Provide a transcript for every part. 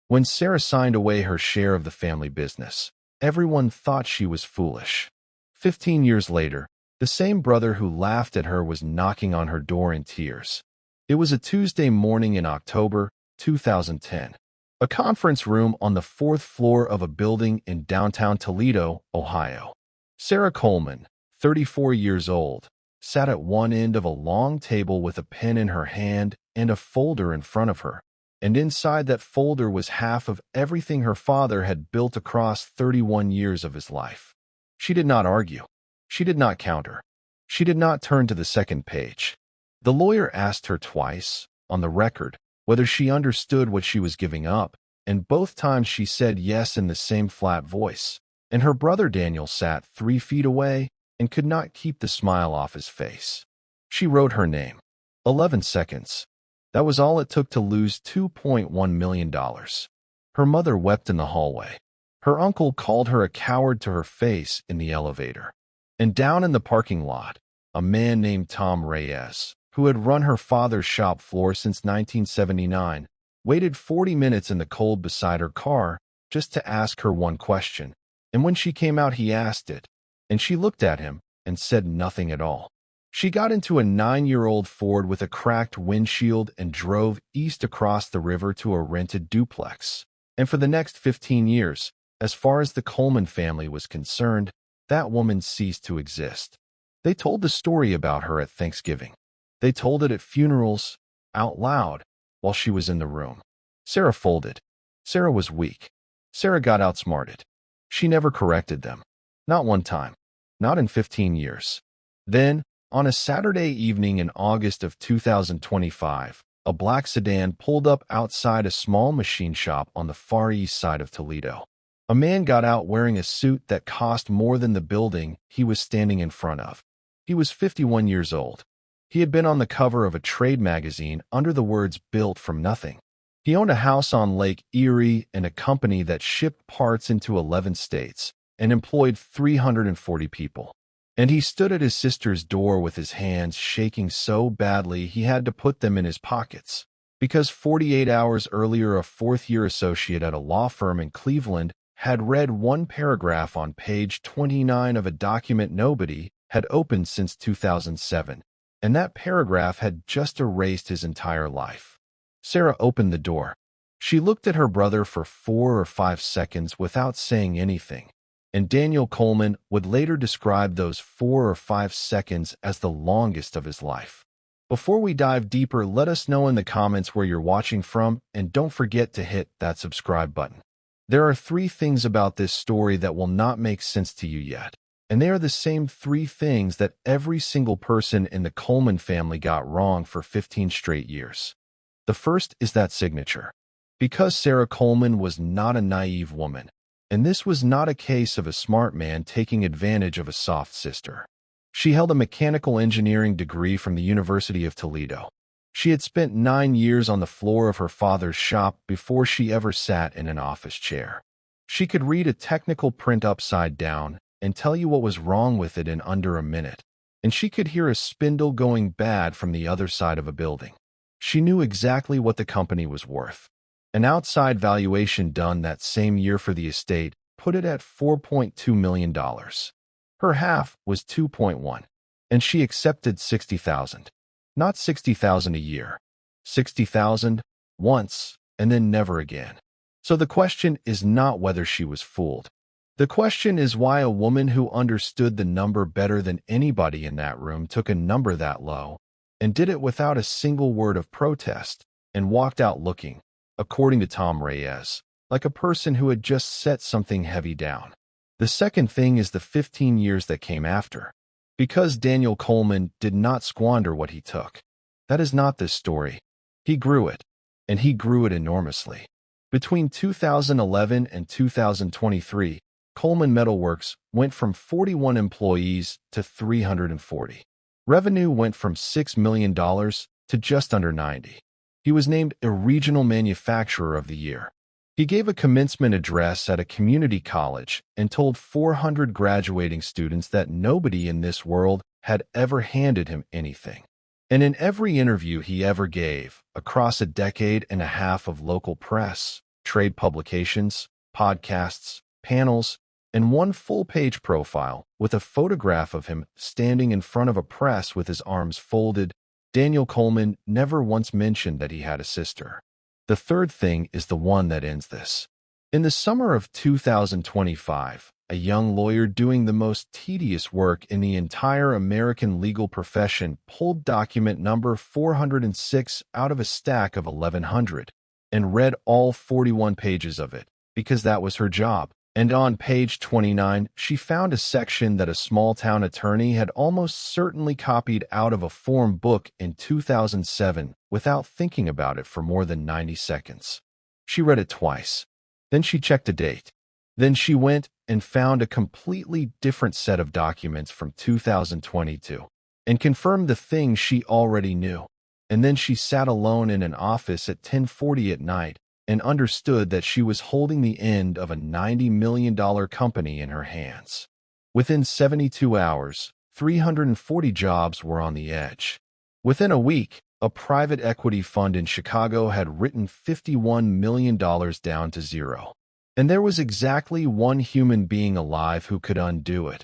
When Sarah signed away her share of the family business, everyone thought she was foolish. 15 years later, the same brother who laughed at her was knocking on her door in tears. It was a Tuesday morning in October 2010. A conference room on the fourth floor of a building in downtown Toledo, Ohio. Sarah Coleman, 34 years old, sat at one end of a long table with a pen in her hand and a folder in front of her. And inside that folder was half of everything her father had built across 31 years of his life. She did not argue. She did not counter. She did not turn to the second page. The lawyer asked her twice, on the record, whether she understood what she was giving up, and both times she said yes in the same flat voice. And her brother Daniel sat 3 feet away and could not keep the smile off his face. She wrote her name. 11 seconds. That was all it took to lose $2.1 million. Her mother wept in the hallway. Her uncle called her a coward to her face in the elevator. And down in the parking lot, a man named Tom Reyes, who had run her father's shop floor since 1979, waited 40 minutes in the cold beside her car just to ask her one question. And when she came out, he asked it, and she looked at him and said nothing at all. She got into a 9-year-old Ford with a cracked windshield and drove east across the river to a rented duplex. And for the next 15 years, as far as the Coleman family was concerned, that woman ceased to exist. They told the story about her at Thanksgiving. They told it at funerals, out loud, while she was in the room. Sarah folded. Sarah was weak. Sarah got outsmarted. She never corrected them. Not one time. Not in 15 years. Then, on a Saturday evening in August of 2025, a black sedan pulled up outside a small machine shop on the far east side of Toledo. A man got out wearing a suit that cost more than the building he was standing in front of. He was 51 years old. He had been on the cover of a trade magazine under the words "Built from Nothing." He owned a house on Lake Erie and a company that shipped parts into 11 states and employed 340 people. And he stood at his sister's door with his hands shaking so badly he had to put them in his pockets. Because 48 hours earlier, a fourth-year associate at a law firm in Cleveland had read one paragraph on page 29 of a document nobody had opened since 2007, and that paragraph had just erased his entire life. Sarah opened the door. She looked at her brother for 4 or 5 seconds without saying anything, and Daniel Coleman would later describe those 4 or 5 seconds as the longest of his life. Before we dive deeper, let us know in the comments where you're watching from, and don't forget to hit that subscribe button. There are 3 things about this story that will not make sense to you yet, and they are the same 3 things that every single person in the Coleman family got wrong for 15 straight years. The first is that signature. Because Sarah Coleman was not a naive woman, and this was not a case of a smart man taking advantage of a soft sister. She held a mechanical engineering degree from the University of Toledo. She had spent 9 years on the floor of her father's shop before she ever sat in an office chair. She could read a technical print upside down and tell you what was wrong with it in under a minute, and she could hear a spindle going bad from the other side of a building. She knew exactly what the company was worth. An outside valuation done that same year for the estate put it at $4.2 million. Her half was $2.1, and she accepted $60,000. Not $60,000 a year. $60,000 once, and then never again. So the question is not whether she was fooled. The question is why a woman who understood the number better than anybody in that room took a number that low and did it without a single word of protest and walked out looking, according to Tom Reyes, like a person who had just set something heavy down. The second thing is the 15 years that came after. Because Daniel Coleman did not squander what he took. That is not this story. He grew it, and he grew it enormously. Between 2011 and 2023, Coleman Metalworks went from 41 employees to 340. Revenue went from $6 million to just under 90. He was named a Regional Manufacturer of the Year. He gave a commencement address at a community college and told 400 graduating students that nobody in this world had ever handed him anything. And in every interview he ever gave, across a decade and a half of local press, trade publications, podcasts, panels, and one full-page profile with a photograph of him standing in front of a press with his arms folded. Daniel Coleman never once mentioned that he had a sister. The third thing is the one that ends this. In the summer of 2025, a young lawyer doing the most tedious work in the entire American legal profession pulled document number 406 out of a stack of 1,100 and read all 41 pages of it, because that was her job. And on page 29, she found a section that a small-town attorney had almost certainly copied out of a form book in 2007 without thinking about it for more than 90 seconds. She read it twice. Then she checked a date. Then she went and found a completely different set of documents from 2022 and confirmed the things she already knew. And then she sat alone in an office at 10:40 at night and understood that she was holding the end of a $90 million company in her hands. Within 72 hours, 340 jobs were on the edge. Within a week, a private equity fund in Chicago had written $51 million down to zero. And there was exactly one human being alive who could undo it.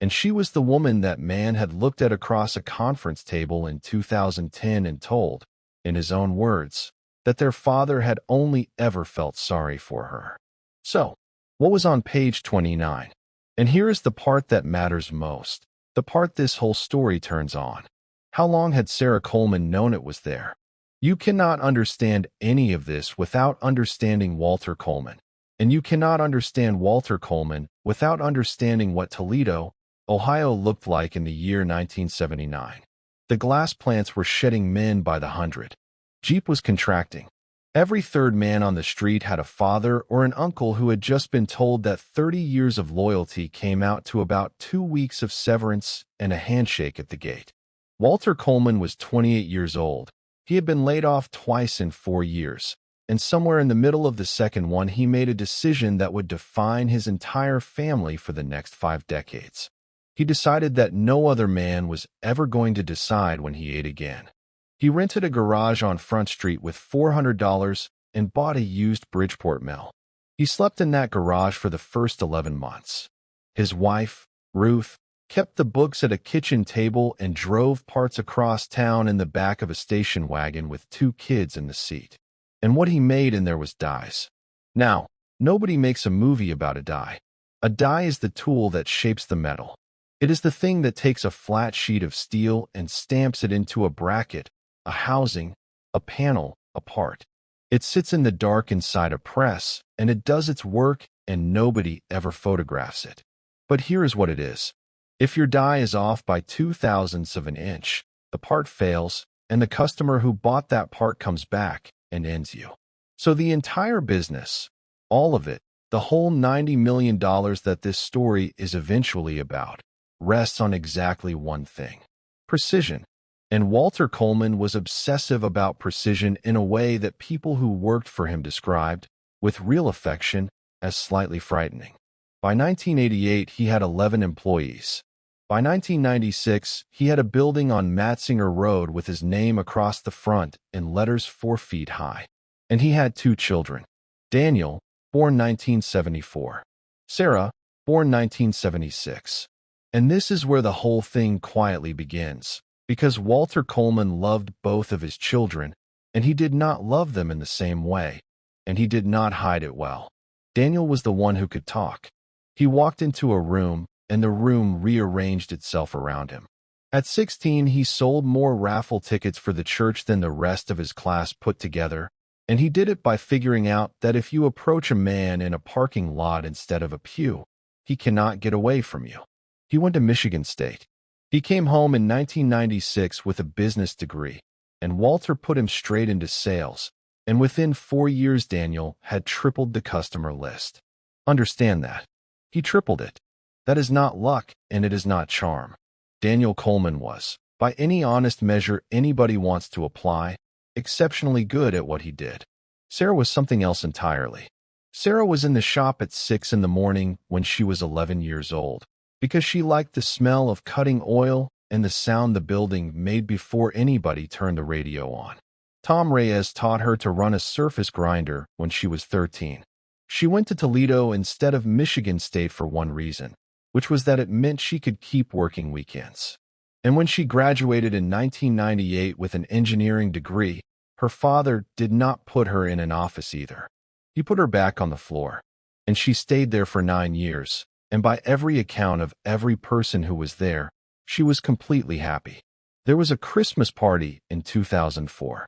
And she was the woman that man had looked at across a conference table in 2010 and told, in his own words, that their father had only ever felt sorry for her. So, what was on page 29? And here is the part that matters most, the part this whole story turns on. How long had Sarah Coleman known it was there? You cannot understand any of this without understanding Walter Coleman. And you cannot understand Walter Coleman without understanding what Toledo, Ohio looked like in the year 1979. The glass plants were shedding men by the hundred. Jeep was contracting. Every third man on the street had a father or an uncle who had just been told that 30 years of loyalty came out to about 2 weeks of severance and a handshake at the gate. Walter Coleman was 28 years old. He had been laid off twice in 4 years, and somewhere in the middle of the second one he made a decision that would define his entire family for the next 5 decades. He decided that no other man was ever going to decide when he ate again. He rented a garage on Front Street with $400 and bought a used Bridgeport mill. He slept in that garage for the first 11 months. His wife, Ruth, kept the books at a kitchen table and drove parts across town in the back of a station wagon with 2 kids in the seat. And what he made in there was dies. Now, nobody makes a movie about a die. A die is the tool that shapes the metal. It is the thing that takes a flat sheet of steel and stamps it into a bracket, a housing, a panel, a part. It sits in the dark inside a press, and it does its work, and nobody ever photographs it. But here is what it is. If your die is off by 0.02 of an inch, the part fails, and the customer who bought that part comes back and ends you. So the entire business, all of it, the whole $90 million that this story is eventually about, rests on exactly one thing: precision. And Walter Coleman was obsessive about precision in a way that people who worked for him described, with real affection, as slightly frightening. By 1988, he had 11 employees. By 1996, he had a building on Matzinger Road with his name across the front in letters 4 feet high. And he had 2 children. Daniel, born 1974. Sarah, born 1976. And this is where the whole thing quietly begins. Because Walter Coleman loved both of his children, and he did not love them in the same way, and he did not hide it well. Daniel was the one who could talk. He walked into a room, and the room rearranged itself around him. At 16, he sold more raffle tickets for the church than the rest of his class put together, and he did it by figuring out that if you approach a man in a parking lot instead of a pew, he cannot get away from you. He went to Michigan State. He came home in 1996 with a business degree, and Walter put him straight into sales, and within 4 years Daniel had tripled the customer list. Understand that. He tripled it. That is not luck, and it is not charm. Daniel Coleman was, by any honest measure anybody wants to apply, exceptionally good at what he did. Sarah was something else entirely. Sarah was in the shop at 6 in the morning when she was 11 years old, because she liked the smell of cutting oil and the sound the building made before anybody turned the radio on. Tom Reyes taught her to run a surface grinder when she was 13. She went to Toledo instead of Michigan State for one reason, which was that it meant she could keep working weekends. And when she graduated in 1998 with an engineering degree, her father did not put her in an office either. He put her back on the floor, and she stayed there for 9 years, and by every account of every person who was there, she was completely happy. There was a Christmas party in 2004.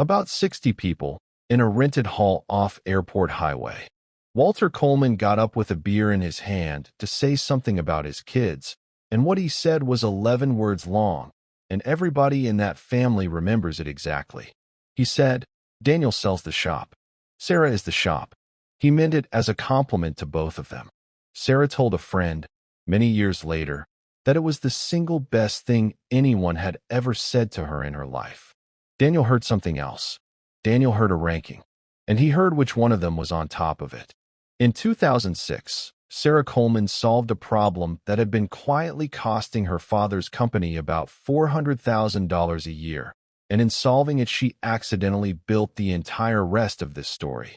About 60 people in a rented hall off Airport Highway. Walter Coleman got up with a beer in his hand to say something about his kids, and what he said was 11 words long, and everybody in that family remembers it exactly. He said, "Daniel sells the shop. Sarah is the shop." He meant it as a compliment to both of them. Sarah told a friend, many years later, that it was the single best thing anyone had ever said to her in her life. Daniel heard something else. Daniel heard a ranking, and he heard which one of them was on top of it. In 2006, Sarah Coleman solved a problem that had been quietly costing her father's company about $400,000 a year, and in solving it she accidentally built the entire rest of this story.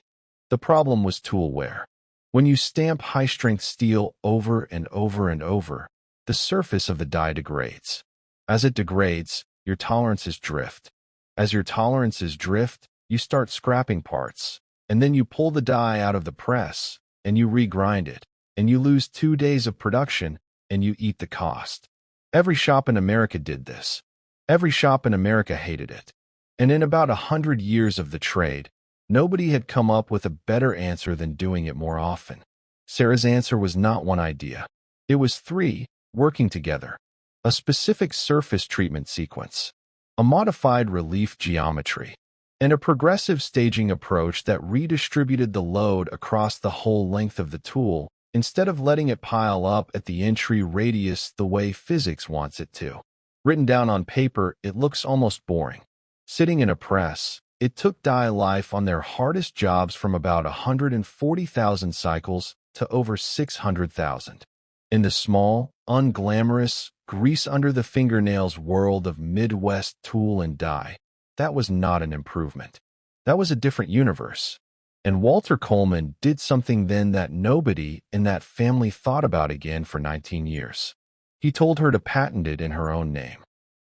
The problem was tool wear. When you stamp high-strength steel over and over and over, the surface of the die degrades. As it degrades, your tolerances drift. As your tolerances drift, you start scrapping parts, and then you pull the die out of the press, and you regrind it, and you lose 2 days of production, and you eat the cost. Every shop in America did this. Every shop in America hated it. And in about 100 years of the trade, nobody had come up with a better answer than doing it more often. Sarah's answer was not one idea. It was 3, working together. A specific surface treatment sequence, a modified relief geometry, and a progressive staging approach that redistributed the load across the whole length of the tool instead of letting it pile up at the entry radius the way physics wants it to. Written down on paper, it looks almost boring. Sitting in a press, it took die life on their hardest jobs from about 140,000 cycles to over 600,000. In the small, unglamorous, grease-under-the-fingernails world of Midwest tool and die, that was not an improvement. That was a different universe. And Walter Coleman did something then that nobody in that family thought about again for 19 years. He told her to patent it in her own name.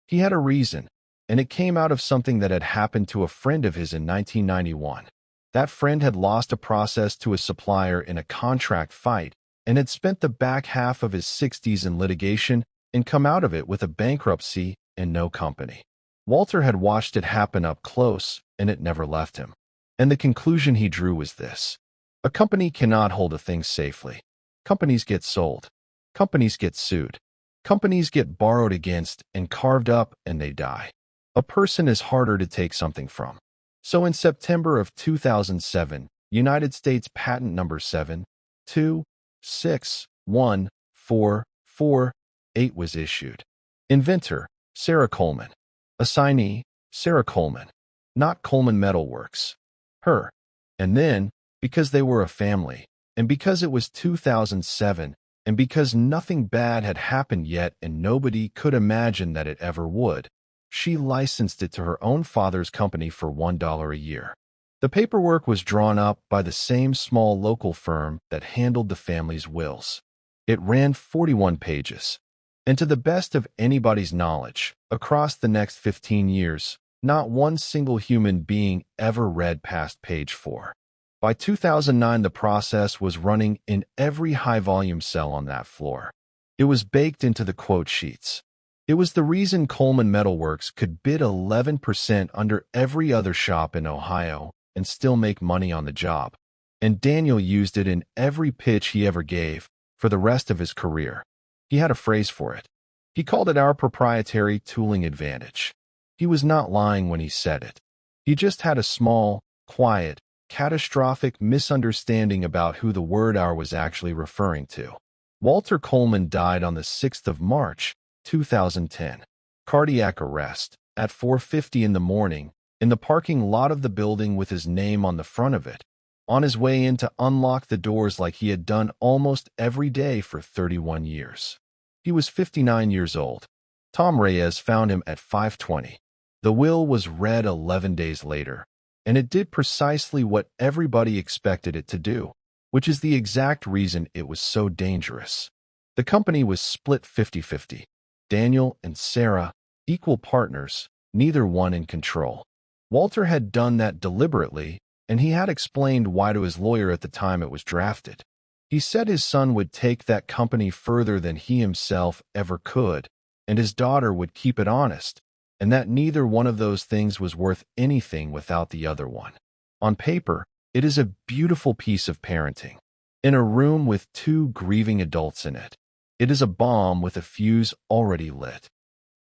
He had a reason, and it came out of something that had happened to a friend of his in 1991. That friend had lost a process to a supplier in a contract fight and had spent the back half of his 60s in litigation and come out of it with a bankruptcy and no company. Walter had watched it happen up close, and it never left him. And the conclusion he drew was this: a company cannot hold a thing safely. Companies get sold. Companies get sued. Companies get borrowed against and carved up, and they die. A person is harder to take something from. So in September of 2007, United States Patent Number 7261448 was issued. Inventor, Sarah Coleman. Assignee, Sarah Coleman. Not Coleman Metal Works. Her. And then, because they were a family, and because it was 2007, and because nothing bad had happened yet and nobody could imagine that it ever would, she licensed it to her own father's company for $1 a year. The paperwork was drawn up by the same small local firm that handled the family's wills. It ran 41 pages. And to the best of anybody's knowledge, across the next 15 years, not one single human being ever read past page 4. By 2009, the process was running in every high-volume cell on that floor. It was baked into the quote sheets. It was the reason Coleman Metal Works could bid 11% under every other shop in Ohio and still make money on the job. And Daniel used it in every pitch he ever gave for the rest of his career. He had a phrase for it. He called it our proprietary tooling advantage. He was not lying when he said it. He just had a small, quiet, catastrophic misunderstanding about who the word "our" was actually referring to. Walter Coleman died on the 6th of March, 2010. Cardiac arrest, at 4:50 in the morning, in the parking lot of the building with his name on the front of it, on his way in to unlock the doors like he had done almost every day for 31 years. He was 59 years old. Tom Reyes found him at 5:20. The will was read 11 days later, and it did precisely what everybody expected it to do, which is the exact reason it was so dangerous. The company was split 50-50. Daniel and Sarah, equal partners, neither one in control. Walter had done that deliberately, and he had explained why to his lawyer at the time it was drafted. He said his son would take that company further than he himself ever could, and his daughter would keep it honest, and that neither one of those things was worth anything without the other one. On paper, it is a beautiful piece of parenting. In a room with two grieving adults in it, it is a bomb with a fuse already lit.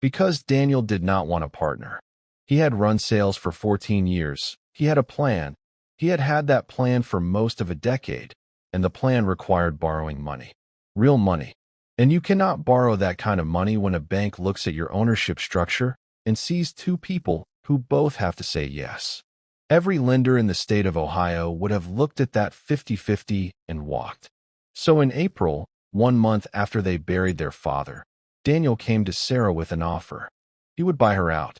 Because Daniel did not want a partner. He had run sales for 14 years. He had a plan. He had had that plan for most of a decade, and the plan required borrowing money. Real money. And you cannot borrow that kind of money when a bank looks at your ownership structure and sees two people who both have to say yes. Every lender in the state of Ohio would have looked at that 50-50 and walked. So in April, 1 month after they buried their father, Daniel came to Sarah with an offer. He would buy her out.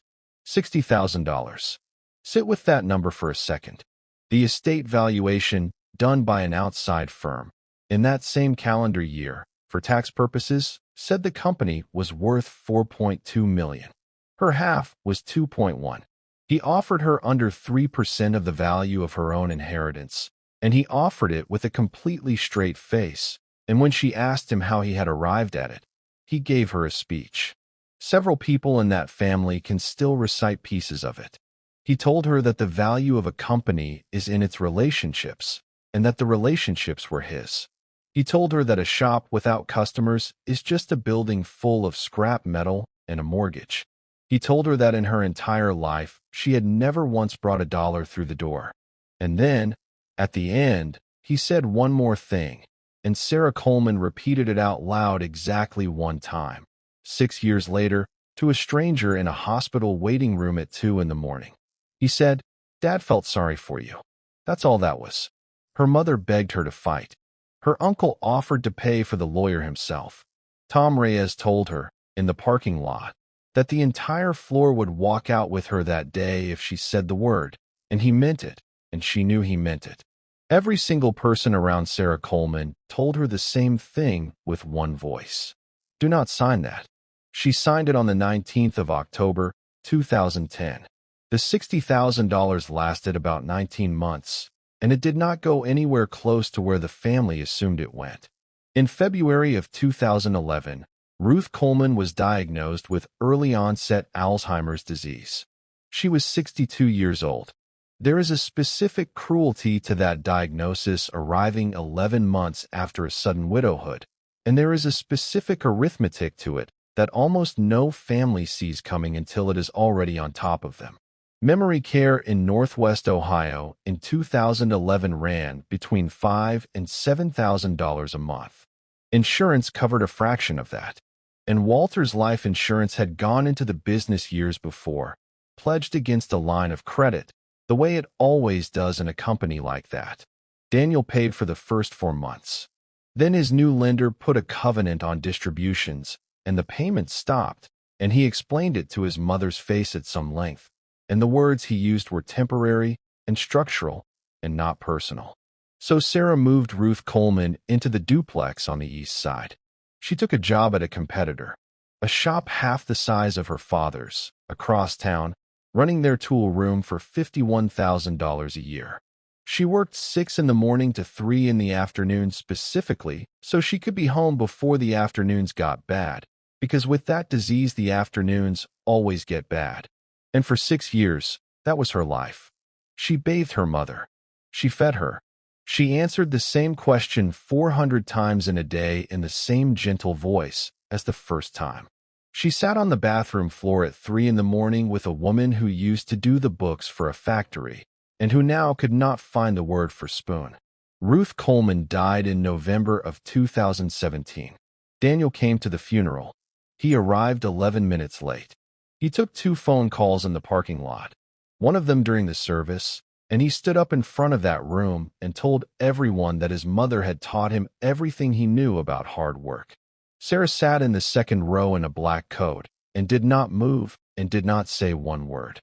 $60,000. Sit with that number for a second. The estate valuation, done by an outside firm, in that same calendar year, for tax purposes, said the company was worth $4.2 million. Her half was $2.1. He offered her under 3% of the value of her own inheritance, and he offered it with a completely straight face, and when she asked him how he had arrived at it, he gave her a speech. Several people in that family can still recite pieces of it. He told her that the value of a company is in its relationships, and that the relationships were his. He told her that a shop without customers is just a building full of scrap metal and a mortgage. He told her that in her entire life, she had never once brought $1 through the door. And then, at the end, he said one more thing, and Sarah Coleman repeated it out loud exactly one time. 6 years later, to a stranger in a hospital waiting room at 2 in the morning. He said, "Dad felt sorry for you." That's all that was. Her mother begged her to fight. Her uncle offered to pay for the lawyer himself. Tom Reyes told her, in the parking lot, that the entire floor would walk out with her that day if she said the word, and he meant it, and she knew he meant it. Every single person around Sarah Coleman told her the same thing with one voice. Do not sign that. She signed it on the 19th of October, 2010. The $60,000 lasted about 19 months, and it did not go anywhere close to where the family assumed it went. In February of 2011, Ruth Coleman was diagnosed with early-onset Alzheimer's disease. She was 62 years old. There is a specific cruelty to that diagnosis arriving 11 months after a sudden widowhood, and there is a specific arithmetic to it that almost no family sees coming until it is already on top of them. Memory care in Northwest Ohio in 2011 ran between $5,000 and $7,000 a month. Insurance covered a fraction of that, and Walter's life insurance had gone into the business years before, pledged against a line of credit, the way it always does in a company like that. Daniel paid for the first 4 months. Then his new lender put a covenant on distributions, and the payments stopped, and he explained it to his mother's face at some length, and the words he used were temporary and structural and not personal. So Sarah moved Ruth Coleman into the duplex on the east side. She took a job at a competitor, a shop half the size of her father's, across town, running their tool room for $51,000 a year. She worked 6 in the morning to 3 in the afternoon specifically so she could be home before the afternoons got bad, because with that disease the afternoons always get bad. And for 6 years, that was her life. She bathed her mother. She fed her. She answered the same question 400 times in a day in the same gentle voice as the first time. She sat on the bathroom floor at 3 in the morning with a woman who used to do the books for a factory, and who now could not find the word for spoon. Ruth Coleman died in November of 2017. Daniel came to the funeral. He arrived 11 minutes late. He took 2 phone calls in the parking lot, one of them during the service, and he stood up in front of that room and told everyone that his mother had taught him everything he knew about hard work. Sarah sat in the second row in a black coat, and did not move and did not say one word.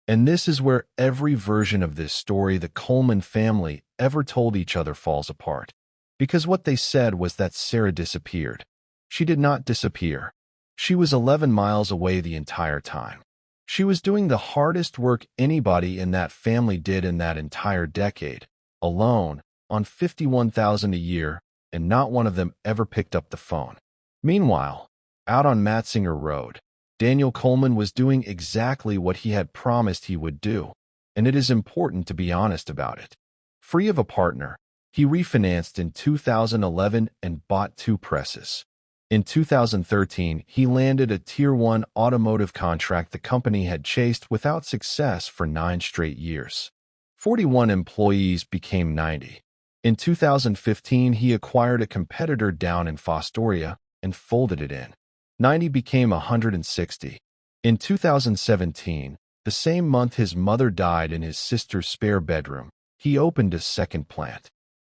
And this is where every version of this story the Coleman family ever told each other falls apart. Because what they said was that Sarah disappeared. She did not disappear. She was 11 miles away the entire time. She was doing the hardest work anybody in that family did in that entire decade, alone, on $51,000 a year, and not one of them ever picked up the phone. Meanwhile, out on Matzinger Road, Daniel Coleman was doing exactly what he had promised he would do, and it is important to be honest about it. Free of a partner, he refinanced in 2011 and bought 2 presses. In 2013, he landed a Tier 1 automotive contract the company had chased without success for 9 straight years. 41 employees became 90. In 2015, he acquired a competitor down in Fostoria and folded it in. 90 became 160. In 2017, the same month his mother died in his sister's spare bedroom, he opened a second plant.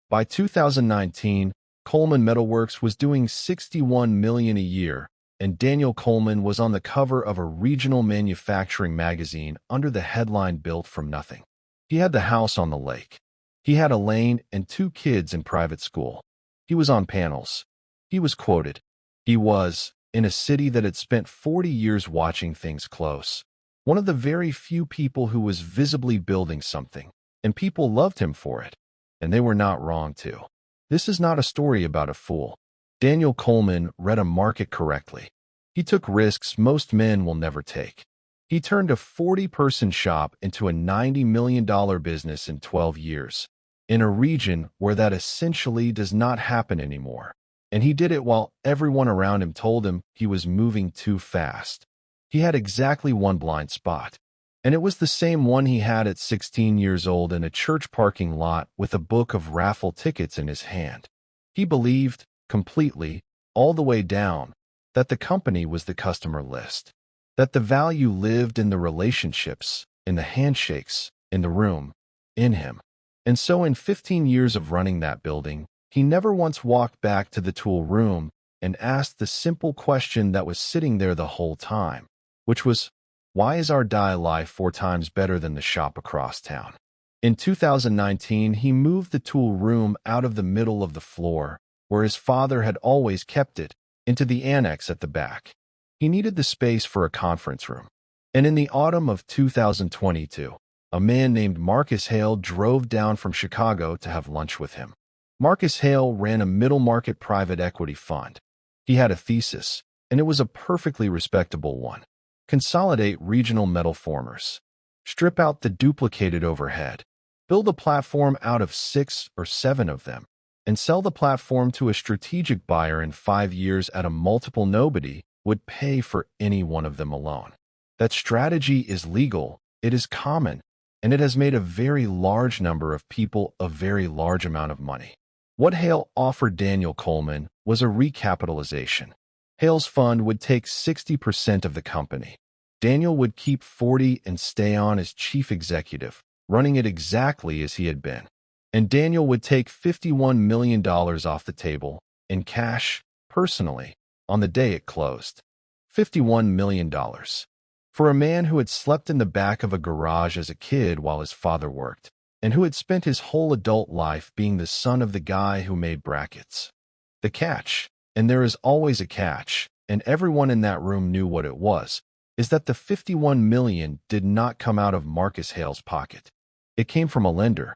By 2019, Coleman Metalworks was doing $61 million a year, and Daniel Coleman was on the cover of a regional manufacturing magazine under the headline Built from Nothing. He had the house on the lake. He had a lane and 2 kids in private school. He was on panels. He was quoted. He was, in a city that had spent 40 years watching things close, one of the very few people who was visibly building something, and people loved him for it, and they were not wrong to. This is not a story about a fool. Daniel Coleman read a market correctly. He took risks most men will never take. He turned a 40-person shop into a $90 million business in 12 years, in a region where that essentially does not happen anymore. And he did it while everyone around him told him he was moving too fast. He had exactly one blind spot, and it was the same one he had at 16 years old in a church parking lot with a book of raffle tickets in his hand. He believed, completely, all the way down, that the company was the customer list, that the value lived in the relationships, in the handshakes, in the room, in him. And so in 15 years of running that building, he never once walked back to the tool room and asked the simple question that was sitting there the whole time, which was, why is our die life 4 times better than the shop across town? In 2019, he moved the tool room out of the middle of the floor, where his father had always kept it, into the annex at the back. He needed the space for a conference room. And in the autumn of 2022, a man named Marcus Hale drove down from Chicago to have lunch with him. Marcus Hale ran a middle-market private equity fund. He had a thesis, and it was a perfectly respectable one. Consolidate regional metal formers. Strip out the duplicated overhead. Build a platform out of 6 or 7 of them, and sell the platform to a strategic buyer in 5 years at a multiple nobody would pay for any one of them alone. That strategy is legal, it is common, and it has made a very large number of people a very large amount of money. What Hale offered Daniel Coleman was a recapitalization. Hale's fund would take 60% of the company. Daniel would keep 40 and stay on as chief executive, running it exactly as he had been. And Daniel would take $51 million off the table, in cash, personally, on the day it closed. $51 million. For a man who had slept in the back of a garage as a kid while his father worked, and who had spent his whole adult life being the son of the guy who made brackets. The catch, and there is always a catch, and everyone in that room knew what it was, is that the $51 million did not come out of Marcus Hale's pocket. It came from a lender.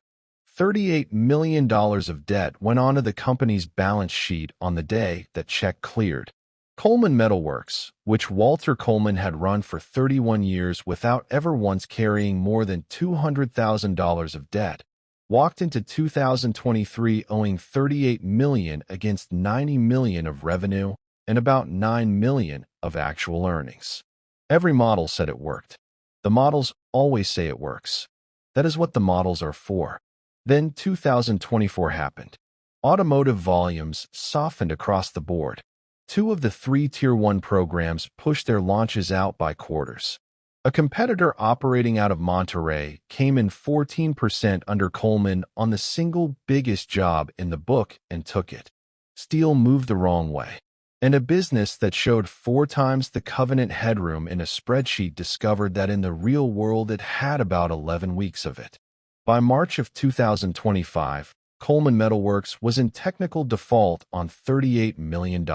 $38 million of debt went onto the company's balance sheet on the day that check cleared. Coleman Metalworks, which Walter Coleman had run for 31 years without ever once carrying more than $200,000 of debt, walked into 2023 owing $38 million against $90 million of revenue and about $9 million of actual earnings. Every model said it worked. The models always say it works. That is what the models are for. Then 2024 happened. Automotive volumes softened across the board. 2 of the 3 Tier 1 programs pushed their launches out by quarters. A competitor operating out of Monterey came in 14% under Coleman on the single biggest job in the book and took it. Steel moved the wrong way. And a business that showed 4 times the covenant headroom in a spreadsheet discovered that in the real world it had about 11 weeks of it. By March of 2025, Coleman Metalworks was in technical default on $38 million.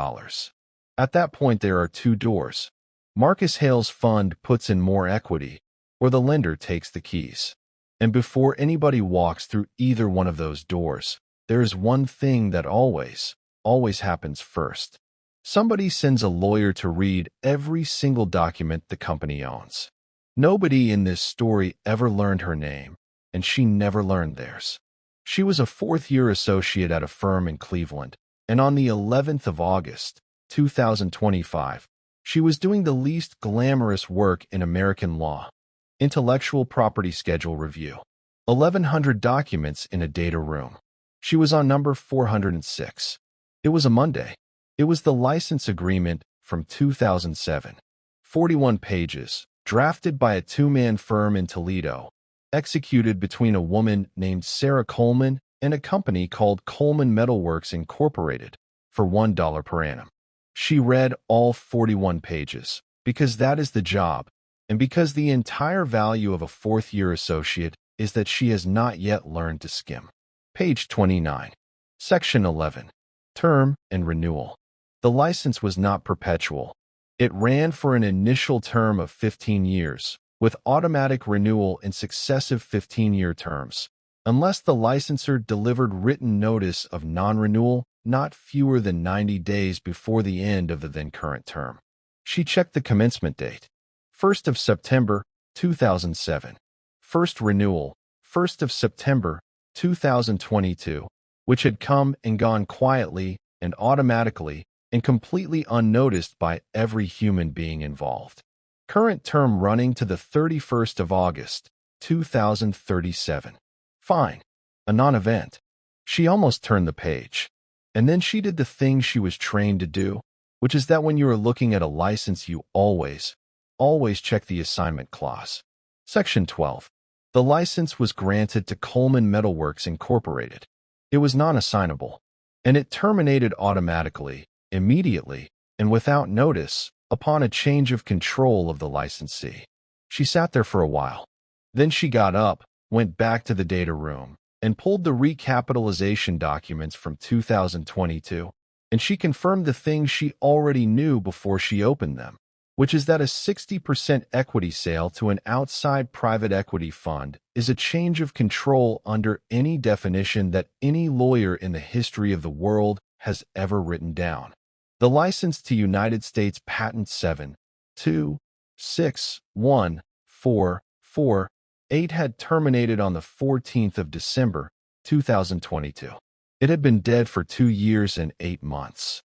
At that point, there are two doors. Marcus Hale's fund puts in more equity, or the lender takes the keys. And before anybody walks through either one of those doors, there is one thing that always happens first. Somebody sends a lawyer to read every single document the company owns. Nobody in this story ever learned her name, and she never learned theirs. She was a fourth-year associate at a firm in Cleveland, and on the 11th of August, 2025, she was doing the least glamorous work in American law: intellectual property schedule review. 1,100 documents in a data room. She was on number 406. It was a Monday. It was the license agreement from 2007. 41 pages, drafted by a two-man firm in Toledo, executed between a woman named Sarah Coleman and a company called Coleman Metalworks Incorporated, for $1 per annum. She read all 41 pages, because that is the job, and because the entire value of a fourth-year associate is that she has not yet learned to skim. Page 29. Section 11. Term and renewal. The license was not perpetual. It ran for an initial term of 15 years, with automatic renewal in successive 15-year terms, unless the licensor delivered written notice of non-renewal not fewer than 90 days before the end of the then-current term. She checked the commencement date. 1st of September, 2007. First renewal, 1st of September, 2022, which had come and gone quietly and automatically and completely unnoticed by every human being involved. Current term running to the 31st of August, 2037. Fine. A non-event. She almost turned the page. And then she did the thing she was trained to do, which is that when you are looking at a license, you always check the assignment clause. Section 12. The license was granted to Coleman Metalworks Incorporated. It was non-assignable, and it terminated automatically, immediately, and without notice, upon a change of control of the licensee. She sat there for a while. Then she got up, went back to the data room, and pulled the recapitalization documents from 2022, and she confirmed the thing she already knew before she opened them, which is that a 60% equity sale to an outside private equity fund is a change of control under any definition that any lawyer in the history of the world has ever written down. The license to United States Patent 7.2.6.1.4.4.8 had terminated on the 14th of December, 2022. It had been dead for 2 years and 8 months.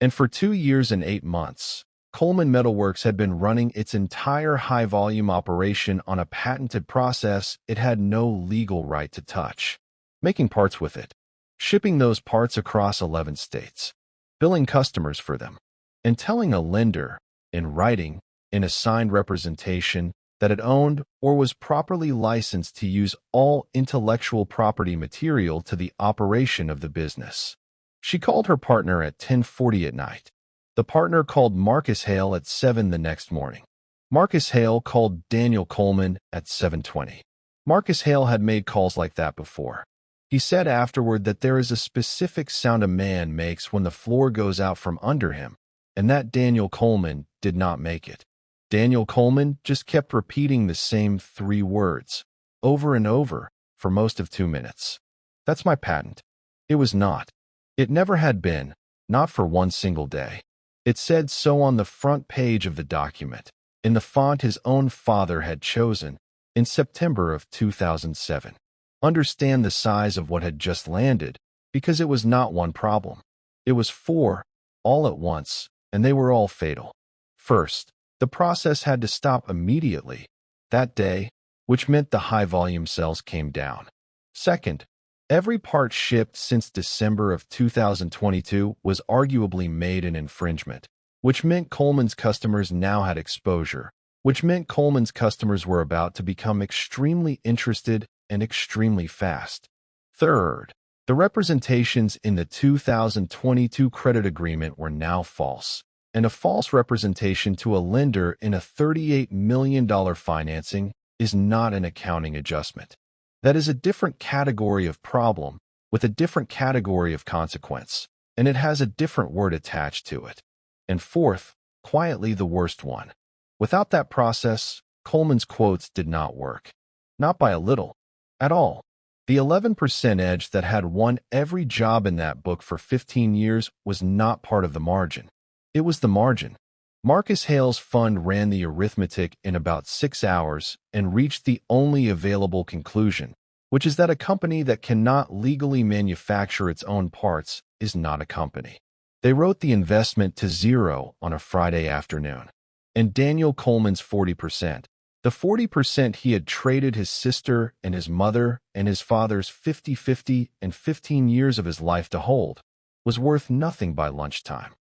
And for 2 years and 8 months, Coleman Metalworks had been running its entire high-volume operation on a patented process it had no legal right to touch, making parts with it, shipping those parts across 11 states, billing customers for them, and telling a lender, in writing, in a signed representation, that it owned or was properly licensed to use all intellectual property material to the operation of the business. She called her partner at 10:40 at night. The partner called Marcus Hale at 7 the next morning. Marcus Hale called Daniel Coleman at 7:20. Marcus Hale had made calls like that before. He said afterward that there is a specific sound a man makes when the floor goes out from under him, and that Daniel Coleman did not make it. Daniel Coleman just kept repeating the same 3 words, over and over, for most of 2 minutes. That's my patent. It was not. It never had been, not for one single day. It said so on the front page of the document, in the font his own father had chosen, in September of 2007. Understand the size of what had just landed, because it was not one problem. It was 4, all at once, and they were all fatal. First, the process had to stop immediately, that day, which meant the high-volume sales came down. Second, every part shipped since December of 2022 was arguably made in infringement, which meant Coleman's customers now had exposure, which meant Coleman's customers were about to become extremely interested and extremely fast. Third, The representations in the 2022 credit agreement were now false, and a false representation to a lender in a $38 million financing is not an accounting adjustment. That is a different category of problem with a different category of consequence, and it has a different word attached to it. And fourth, quietly the worst one. Without that process, Coleman's quotes did not work. Not by a little. At all. The 11% edge that had won every job in that book for 15 years was not part of the margin. It was the margin. Marcus Hale's fund ran the arithmetic in about 6 hours and reached the only available conclusion, which is that a company that cannot legally manufacture its own parts is not a company. They wrote the investment to zero on a Friday afternoon. And Daniel Coleman's 40%, the 40% he had traded his sister and his mother and his father's 50-50 and 15 years of his life to hold, was worth nothing by lunchtime.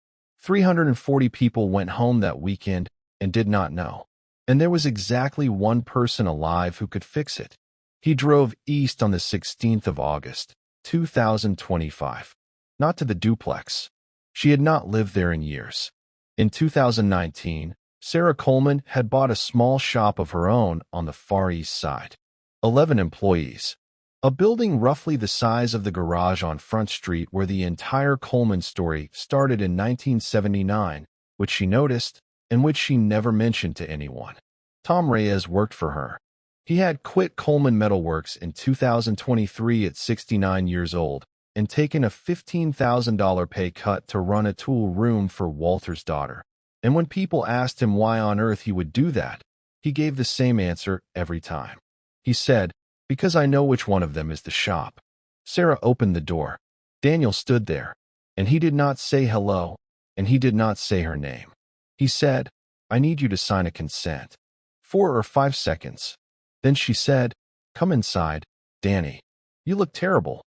340 people went home that weekend and did not know. And there was exactly one person alive who could fix it. He drove east on the 16th of August, 2025. Not to the duplex. She had not lived there in years. In 2019, Sarah Coleman had bought a small shop of her own on the Far East Side. 11 employees. A building roughly the size of the garage on Front Street where the entire Coleman story started in 1979, which she noticed and which she never mentioned to anyone. Tom Reyes worked for her. He had quit Coleman Metalworks in 2023 at 69 years old and taken a $15,000 pay cut to run a tool room for Walter's daughter. And when people asked him why on earth he would do that, he gave the same answer every time. He said, "Because I know which one of them is the shop." Sarah opened the door. Daniel stood there, and he did not say hello, and he did not say her name. He said, "I need you to sign a consent." 4 or 5 seconds. Then she said, "Come inside, Danny. You look terrible."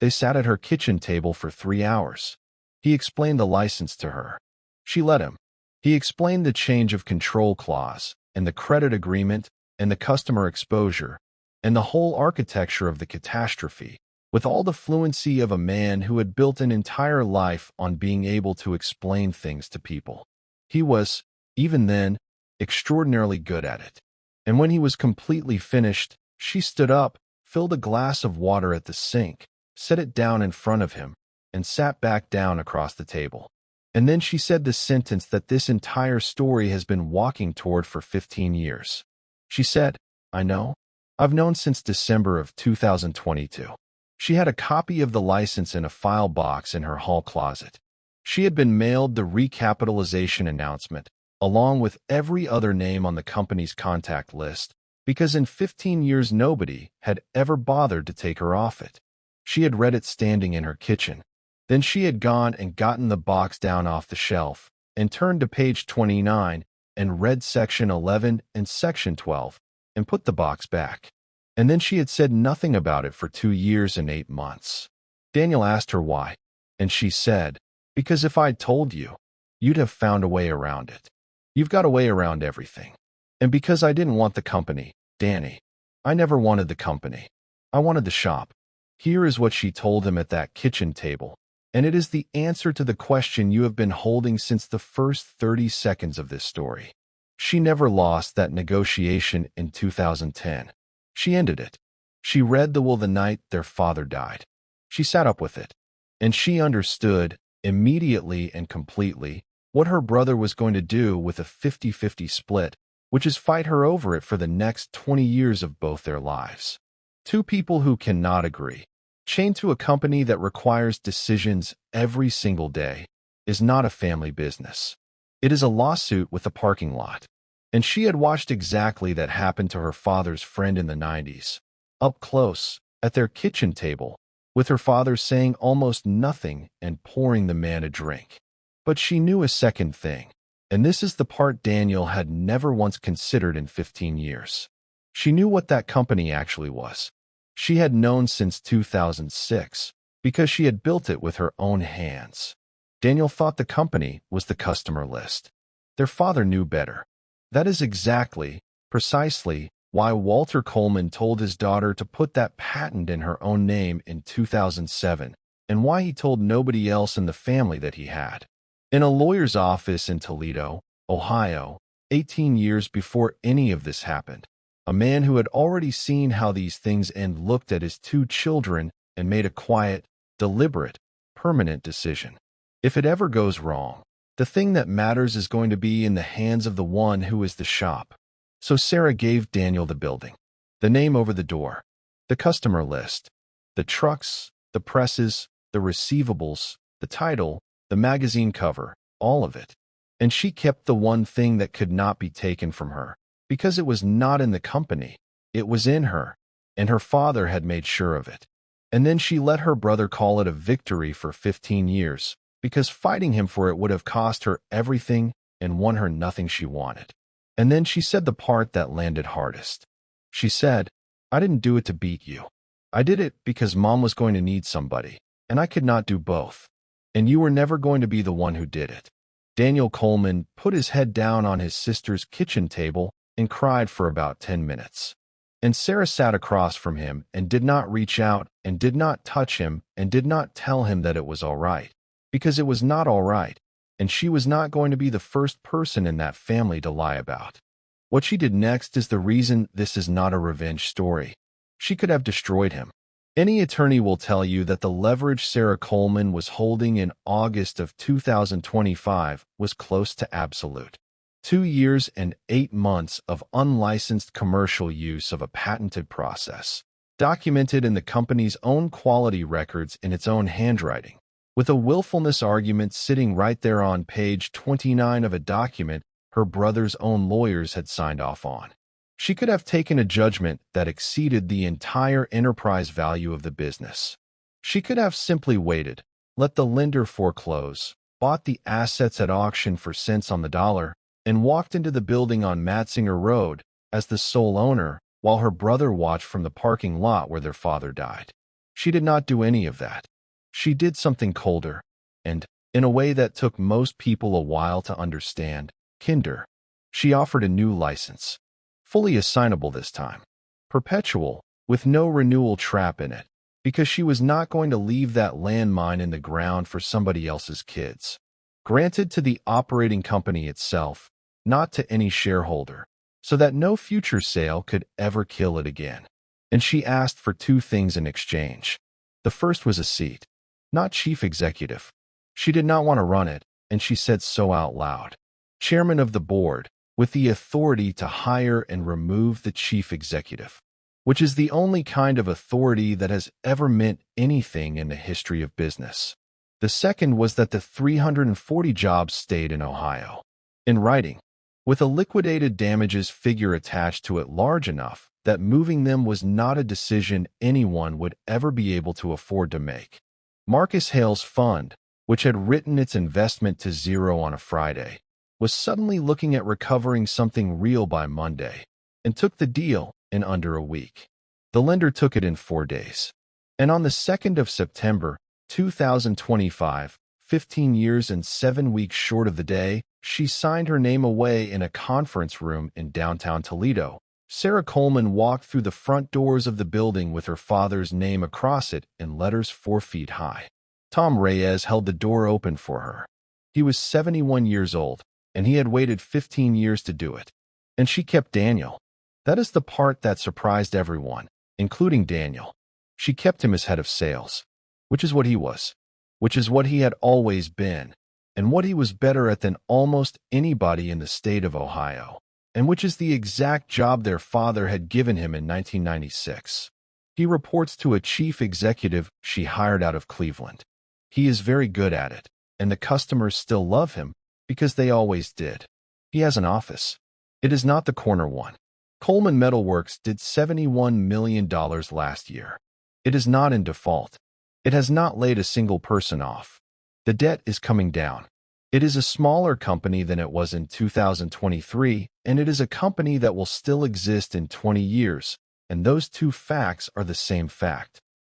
They sat at her kitchen table for 3 hours. He explained the license to her. She let him. He explained the change of control clause, and the credit agreement, and the customer exposure, and the whole architecture of the catastrophe, with all the fluency of a man who had built an entire life on being able to explain things to people. He was, even then, extraordinarily good at it. And when he was completely finished, she stood up, filled a glass of water at the sink, set it down in front of him, and sat back down across the table. And then she said the sentence that this entire story has been walking toward for 15 years. She said, "I know. I've known since December of 2022. She had a copy of the license in a file box in her hall closet. She had been mailed the recapitalization announcement, along with every other name on the company's contact list, because in 15 years nobody had ever bothered to take her off it. She had read it standing in her kitchen. Then she had gone and gotten the box down off the shelf and turned to page 29 and read section 11 and section 12 and put the box back. And then she had said nothing about it for 2 years and 8 months. Daniel asked her why, and she said, "Because if I'd told you, you'd have found a way around it. You've got a way around everything. And because I didn't want the company, Danny. I never wanted the company. I wanted the shop." Here is what she told him at that kitchen table. And it is the answer to the question you have been holding since the first 30 seconds of this story. She never lost that negotiation in 2010. She ended it. She read the will the night their father died. She sat up with it. And she understood, immediately and completely, what her brother was going to do with a 50-50 split, which is fight her over it for the next 20 years of both their lives. Two people who cannot agree, chained to a company that requires decisions every single day, is not a family business. It is a lawsuit with a parking lot. And she had watched exactly that happen to her father's friend in the 90s, up close, at their kitchen table, with her father saying almost nothing and pouring the man a drink. But she knew a second thing, and this is the part Daniel had never once considered in 15 years. She knew what that company actually was. She had known since 2006, because she had built it with her own hands. Daniel thought the company was the customer list. Their father knew better. That is exactly, precisely, why Walter Coleman told his daughter to put that patent in her own name in 2007, and why he told nobody else in the family that he had. In a lawyer's office in Toledo, Ohio, 18 years before any of this happened, a man who had already seen how these things end looked at his two children and made a quiet, deliberate, permanent decision. If it ever goes wrong, the thing that matters is going to be in the hands of the one who is the shop. So Sarah gave Daniel the building, the name over the door, the customer list, the trucks, the presses, the receivables, the title, the magazine cover, all of it. And she kept the one thing that could not be taken from her, because it was not in the company, it was in her, and her father had made sure of it. And then she let her brother call it a victory for 15 years, because fighting him for it would have cost her everything and won her nothing she wanted. And then she said the part that landed hardest. She said, "I didn't do it to beat you. I did it because Mom was going to need somebody, and I could not do both. And you were never going to be the one who did it." Daniel Coleman put his head down on his sister's kitchen table and cried for about 10 minutes. And Sarah sat across from him and did not reach out and did not touch him and did not tell him that it was all right, because it was not all right, and she was not going to be the first person in that family to lie about. What she did next is the reason this is not a revenge story. She could have destroyed him. Any attorney will tell you that the leverage Sarah Coleman was holding in August of 2025 was close to absolute. 2 years and 8 months of unlicensed commercial use of a patented process, documented in the company's own quality records in its own handwriting, with a willfulness argument sitting right there on page 29 of a document her brother's own lawyers had signed off on. She could have taken a judgment that exceeded the entire enterprise value of the business. She could have simply waited, let the lender foreclose, bought the assets at auction for cents on the dollar, and walked into the building on Matzinger Road as the sole owner while her brother watched from the parking lot where their father died. She did not do any of that. She did something colder, and, in a way that took most people a while to understand, kinder. She offered a new license. Fully assignable this time. Perpetual, with no renewal trap in it, because she was not going to leave that landmine in the ground for somebody else's kids. Granted to the operating company itself, not to any shareholder, so that no future sale could ever kill it again. And she asked for 2 things in exchange. The first was a seat, not chief executive. She did not want to run it, and she said so out loud. Chairman of the board, with the authority to hire and remove the chief executive, which is the only kind of authority that has ever meant anything in the history of business. The second was that the 340 jobs stayed in Ohio. In writing, with a liquidated damages figure attached to it large enough that moving them was not a decision anyone would ever be able to afford to make. Marcus Hale's fund, which had written its investment to zero on a Friday, was suddenly looking at recovering something real by Monday, and took the deal in under a week. The lender took it in 4 days. And on the 2nd of September, 2025, 15 years and 7 weeks short of the day, she signed her name away in a conference room in downtown Toledo. Sarah Coleman walked through the front doors of the building with her father's name across it in letters 4 feet high. Tom Reyes held the door open for her. He was 71 years old, and he had waited 15 years to do it. And she kept Daniel. That is the part that surprised everyone, including Daniel. She kept him as head of sales, which is what he was, which is what he had always been, and what he was better at than almost anybody in the state of Ohio, and which is the exact job their father had given him in 1996. He reports to a chief executive she hired out of Cleveland. He is very good at it, and the customers still love him, because they always did. He has an office. It is not the corner one. Coleman Metalworks did $71 million last year. It is not in default. It has not laid a single person off. The debt is coming down. It is a smaller company than it was in 2023, and it is a company that will still exist in 20 years, and those 2 facts are the same fact.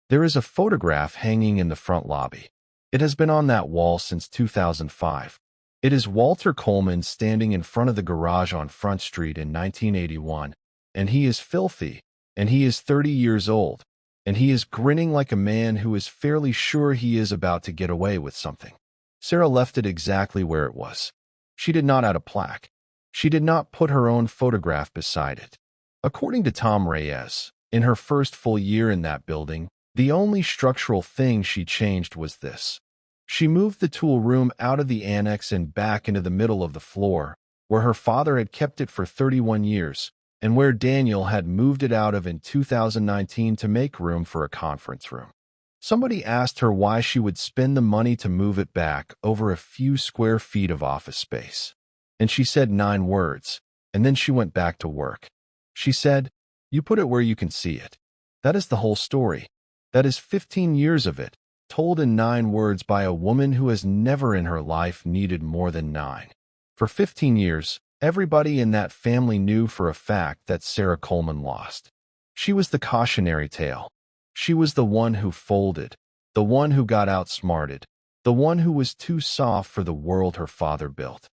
There is a photograph hanging in the front lobby. It has been on that wall since 2005. It is Walter Coleman standing in front of the garage on Front Street in 1981, and he is filthy, and he is 30 years old, and he is grinning like a man who is fairly sure he is about to get away with something. Sarah left it exactly where it was. She did not add a plaque. She did not put her own photograph beside it. According to Tom Reyes, in her first full year in that building, the only structural thing she changed was this. She moved the tool room out of the annex and back into the middle of the floor, where her father had kept it for 31 years, and where Daniel had moved it out of in 2019 to make room for a conference room. Somebody asked her why she would spend the money to move it back over a few square feet of office space. And she said 9 words, and then she went back to work. She said, "You put it where you can see it." That is the whole story. That is 15 years of it, told in 9 words by a woman who has never in her life needed more than 9. For 15 years, everybody in that family knew for a fact that Sarah Coleman lost. She was the cautionary tale. She was the one who folded, the one who got outsmarted, the one who was too soft for the world her father built.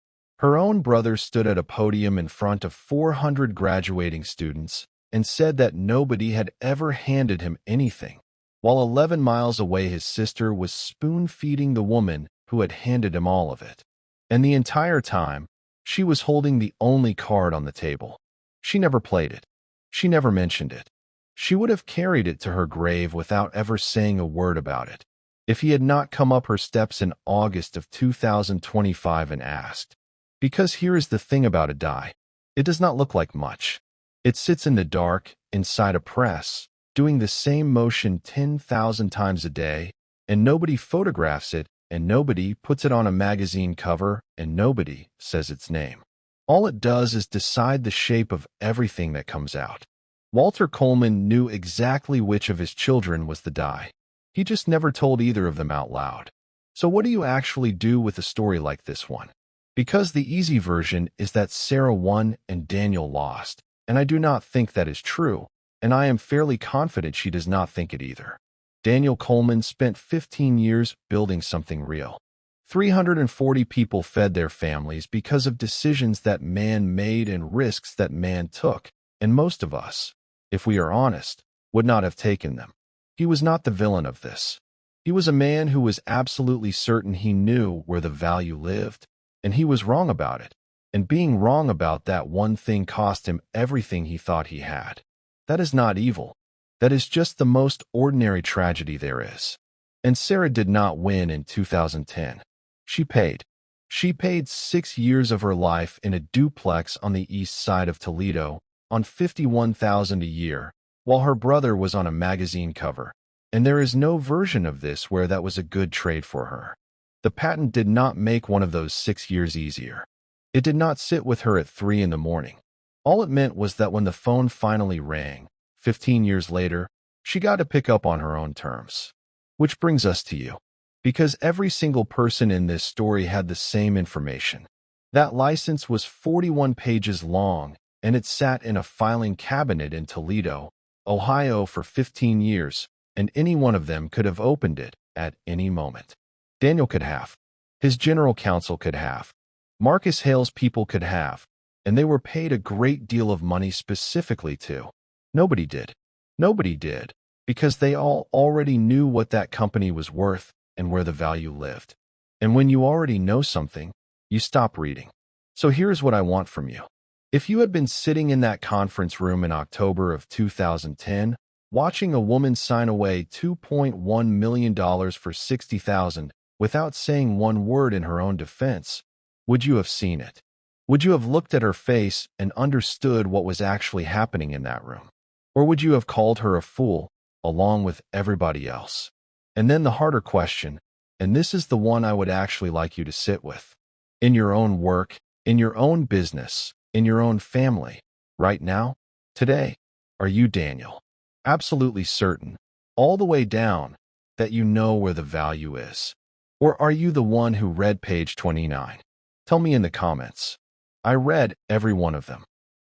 Her own brother stood at a podium in front of 400 graduating students and said that nobody had ever handed him anything, while 11 miles away his sister was spoon-feeding the woman who had handed him all of it. And the entire time, she was holding the only card on the table. She never played it. She never mentioned it. She would have carried it to her grave without ever saying a word about it, if he had not come up her steps in August of 2025 and asked. Because here is the thing about a die. It does not look like much. It sits in the dark, inside a press, doing the same motion 10,000 times a day, and nobody photographs it, and nobody puts it on a magazine cover, and nobody says its name. All it does is decide the shape of everything that comes out. Walter Coleman knew exactly which of his children was the die. He just never told either of them out loud. So what do you actually do with a story like this one? Because the easy version is that Sarah won and Daniel lost, and I do not think that is true, and I am fairly confident she does not think it either. Daniel Coleman spent 15 years building something real. 340 people fed their families because of decisions that man made and risks that man took, and most of us, if we are honest, would not have taken them. He was not the villain of this. He was a man who was absolutely certain he knew where the value lived, and he was wrong about it, and being wrong about that one thing cost him everything he thought he had. That is not evil. That is just the most ordinary tragedy there is. And Sarah did not win in 2010. She paid. She paid 6 years of her life in a duplex on the east side of Toledo, on $51,000 a year, while her brother was on a magazine cover, and there is no version of this where that was a good trade for her. The patent did not make one of those 6 years easier. It did not sit with her at 3 in the morning. All it meant was that when the phone finally rang, 15 years later, she got to pick up on her own terms. Which brings us to you. Because every single person in this story had the same information. That license was 41 pages long, and it sat in a filing cabinet in Toledo, Ohio for 15 years, and any one of them could have opened it at any moment. Daniel could have. His general counsel could have. Marcus Hale's people could have, and they were paid a great deal of money specifically to. Nobody did. Nobody did, because they all already knew what that company was worth and where the value lived. And when you already know something, you stop reading. So here's what I want from you. If you had been sitting in that conference room in October of 2010, watching a woman sign away $2.1 million for $60,000 without saying one word in her own defense, would you have seen it? Would you have looked at her face and understood what was actually happening in that room? Or would you have called her a fool, along with everybody else? And then the harder question, and this is the one I would actually like you to sit with. In your own work, in your own business, in your own family, right now, today, are you Daniel? Absolutely certain, all the way down, that you know where the value is? Or are you the one who read page 29? Tell me in the comments. I read every one of them.